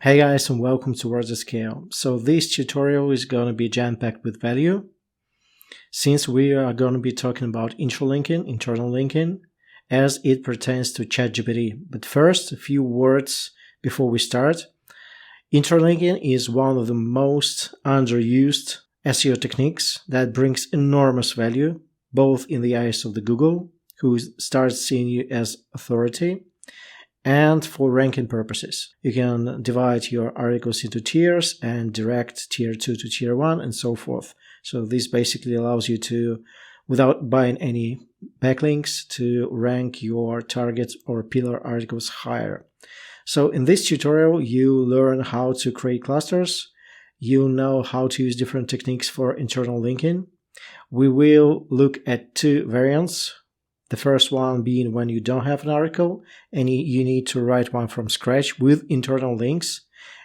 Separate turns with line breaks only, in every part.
Hey guys, and welcome to WordsAtScale. So this tutorial is going to be jam-packed with value, since we are going to be talking about interlinking, internal linking, as it pertains to ChatGPT. But first, a few words before we start. Interlinking is one of the most underused SEO techniques that brings enormous value, both in the eyes of the Google, who starts seeing you as authority, and for ranking purposes. You can divide your articles into tiers and direct tier 2 to tier 1 and so forth. So this basically allows you to, without buying any backlinks, to rank your target or pillar articles higher. So in this tutorial, you learn how to create clusters. You know how to use different techniques for internal linking. We will look at two variants. The first one being when you don't have an article and you need to write one from scratch with internal links.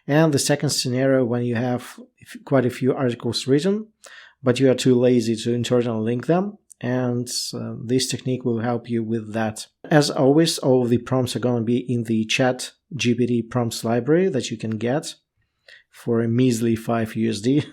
And the second scenario when you have quite a few articles written, but you are too lazy to internal link them. And this technique will help you with that. As always, all of the prompts are going to be in the ChatGPT prompts library that you can get for a measly $5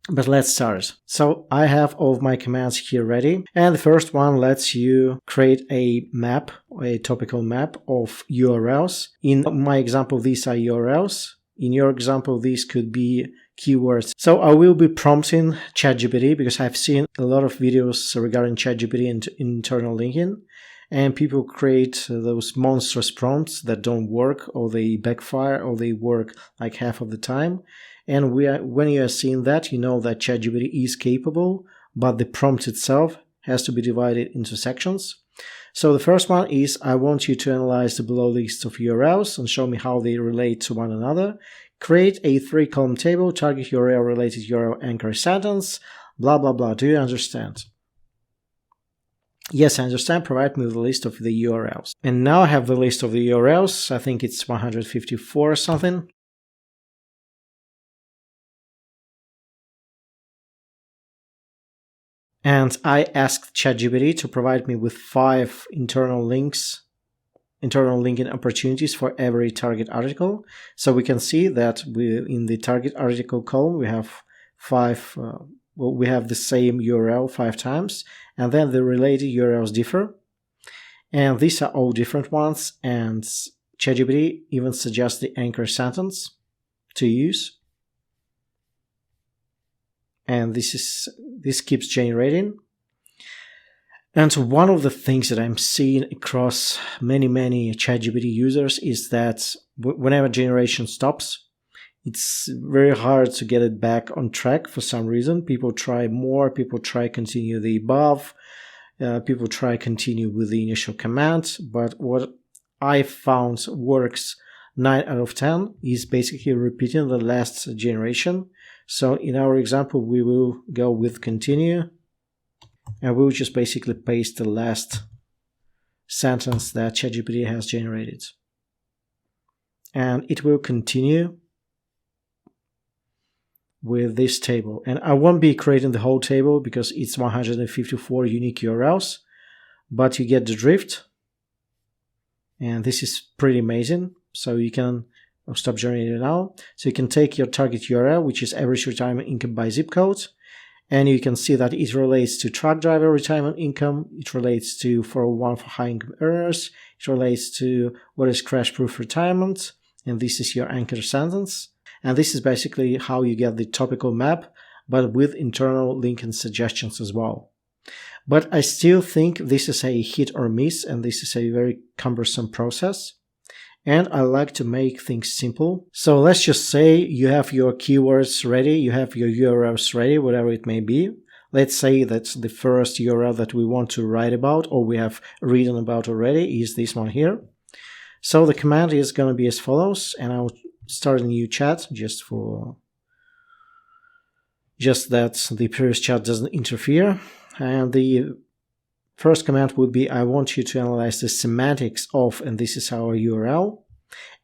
But let's start. So I have all of my commands here ready. And the first one lets you create a map, a topical map of URLs. In my example, these are URLs. In your example, these could be keywords. So I will be prompting ChatGPT because I've seen a lot of videos regarding ChatGPT and internal linking. And people create those monstrous prompts that don't work, or they backfire, or they work like half of the time. And when you are seeing that, you know that ChatGPT is capable, but the prompt itself has to be divided into sections. So the first one is, I want you to analyze the below list of URLs and show me how they relate to one another. Create a 3-column table, target URL related URL anchor sentence, blah, blah, blah. Do you understand? Yes, I understand. Provide me with a list of the URLs. And now I have the list of the URLs. I think it's 154 or something. And I asked ChatGPT to provide me with 5 internal linking opportunities for every target article. So we can see that in the target article column, we have 5, we have the same URL 5 times, and then the related URLs differ. And these are all different ones, and ChatGPT even suggests the anchor sentence to use. And this keeps generating. And one of the things that I'm seeing across many ChatGPT users is that whenever generation stops, it's very hard to get it back on track for some reason. People try more, people try continue the above, people try continue with the initial command. But what I found works 9 out of 10 is basically repeating the last generation. So in our example, we will go with continue, and we'll just basically paste the last sentence that ChatGPT has generated. And it will continue with this table. And I won't be creating the whole table because it's 154 unique URLs, but you get the drift. And this is pretty amazing. So you can stop generating now. So you can take your target URL, which is average retirement income by zip code, and you can see that it relates to truck driver retirement income, it relates to 401 for high income earners, it relates to what is crash-proof retirement, and this is your anchor sentence. And this is basically how you get the topical map, but with internal linking suggestions as well. But I still think this is a hit or miss, and this is a very cumbersome process. And I like to make things simple. So let's just say you have your keywords ready, you have your URLs ready, whatever it may be. Let's say that the first URL that we want to write about, or we have written about already, is this one here. So the command is going to be as follows, and I'll start a new chat just that the previous chat doesn't interfere. And the first command would be, I want you to analyze the semantics of, and this is our URL,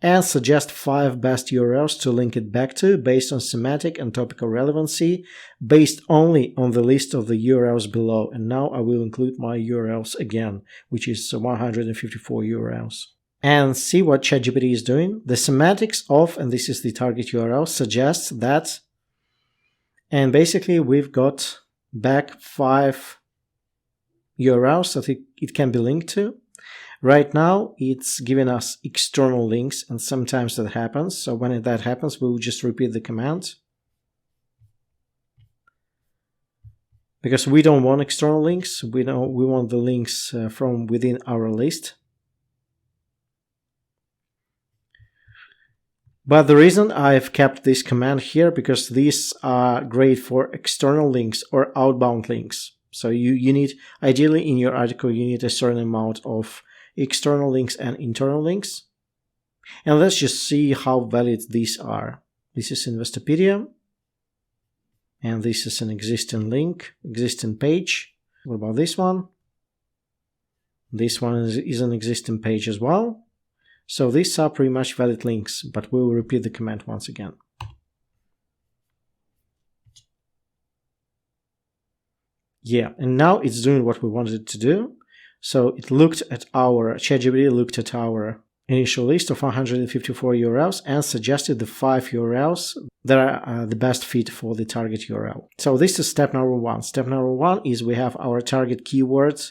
and suggest 5 best URLs to link it back to based on semantic and topical relevancy, based only on the list of the URLs below. And now I will include my URLs again, which is 154 URLs. and see what ChatGPT is doing. The semantics of, and this is the target URL, suggests that, and basically we've got back 5 URLs that it can be linked to. Right now, it's giving us external links, and sometimes that happens. So when that happens, we'll just repeat the command. Because we don't want external links, we want the links from within our list. But the reason I've kept this command here, because these are great for external links or outbound links. So you need, ideally in your article, you need a certain amount of external links and internal links. And let's just see how valid these are. This is Investopedia. And this is an existing link, existing page. What about this one? This one is an existing page as well. So these are pretty much valid links, but we will repeat the command once again. Yeah, and now it's doing what we wanted it to do. So it looked at our, ChatGPT looked at our initial list of 154 URLs and suggested the 5 URLs that are the best fit for the target URL. So this is step number 1. Step number 1 is we have our target keywords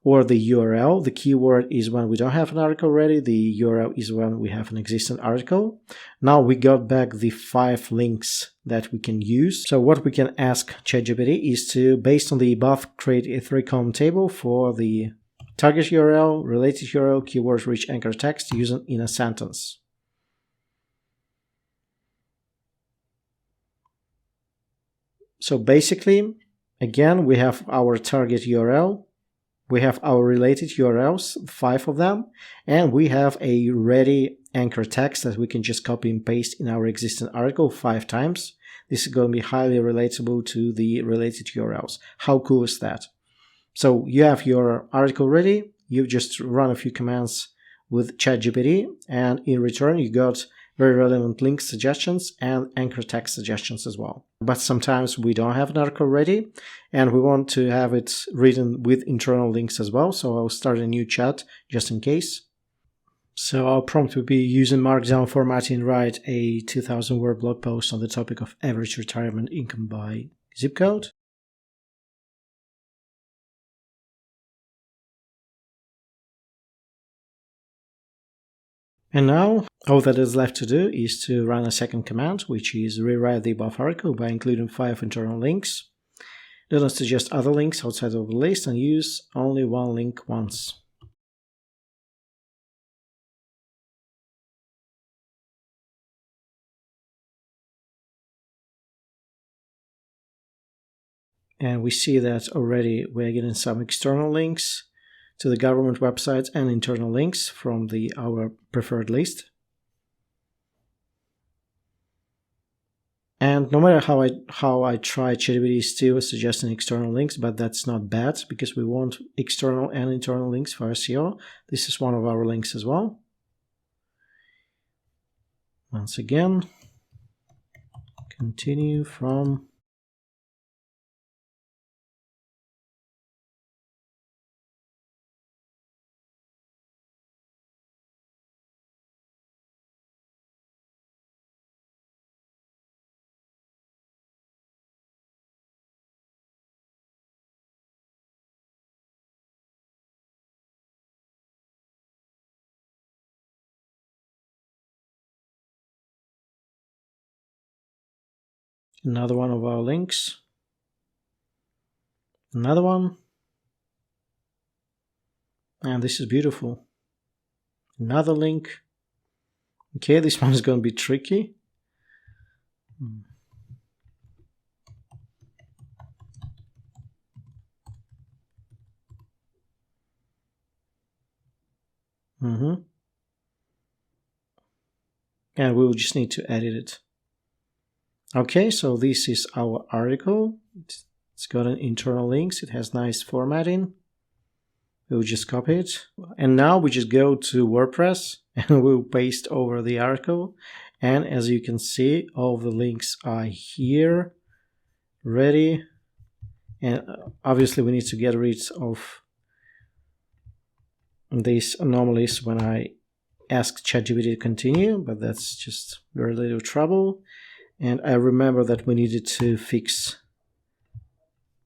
or the URL. The keyword is when we don't have an article ready. The URL is when we have an existing article. Now we got back the 5 links that we can use. So what we can ask ChatGPT is to, based on the above, create a 3-column table for the target URL, related URL, keywords, rich anchor text using in a sentence. So basically, again, we have our target URL, we have our related URLs, 5 of them, and we have a ready anchor text that we can just copy and paste in our existing article 5 times. This is going to be highly relatable to the related URLs. How cool is that? So you have your article ready, you've just run a few commands with ChatGPT, and in return you got very relevant link suggestions and anchor text suggestions as well. But sometimes we don't have an article ready and we want to have it written with internal links as well. So I'll start a new chat just in case. So our prompt will be using Markdown formatting, write a 2000 word blog post on the topic of average retirement income by zip code. And now, all that is left to do is to run a second command, which is rewrite the above article by including 5 internal links. Do not suggest other links outside of the list and use only one link once. And we see that already we're getting some external links to the government websites and internal links from our preferred list. And no matter how I try, ChatGPT is still suggesting external links, but that's not bad because we want external and internal links for SEO. This is one of our links as well. Once again, continue from another one of our links, another one, and this is beautiful. Another link. Okay, this one is going to be tricky. And we will just need to edit it. Okay, so this is our article. It's got an internal links. It has nice formatting. We'll just copy it. And now we just go to WordPress and we'll paste over the article. And as you can see, all the links are here, ready. And obviously we need to get rid of these anomalies when I ask ChatGPT to continue, but that's just very little trouble. And I remember that we needed to fix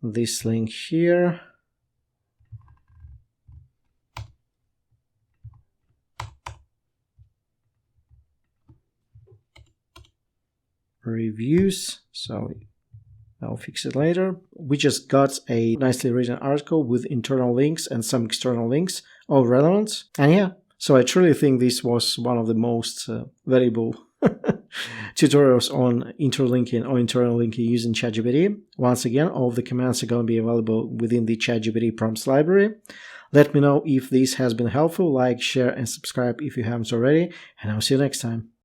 this link here. Reviews, so I'll fix it later. We just got a nicely written article with internal links and some external links, all relevant. And yeah, so I truly think this was one of the most valuable tutorials on interlinking or internal linking using ChatGPT. Once again, all of the commands are going to be available within the ChatGPT prompts library. Let me know if this has been helpful. Like, share, and subscribe if you haven't already. And I'll see you next time.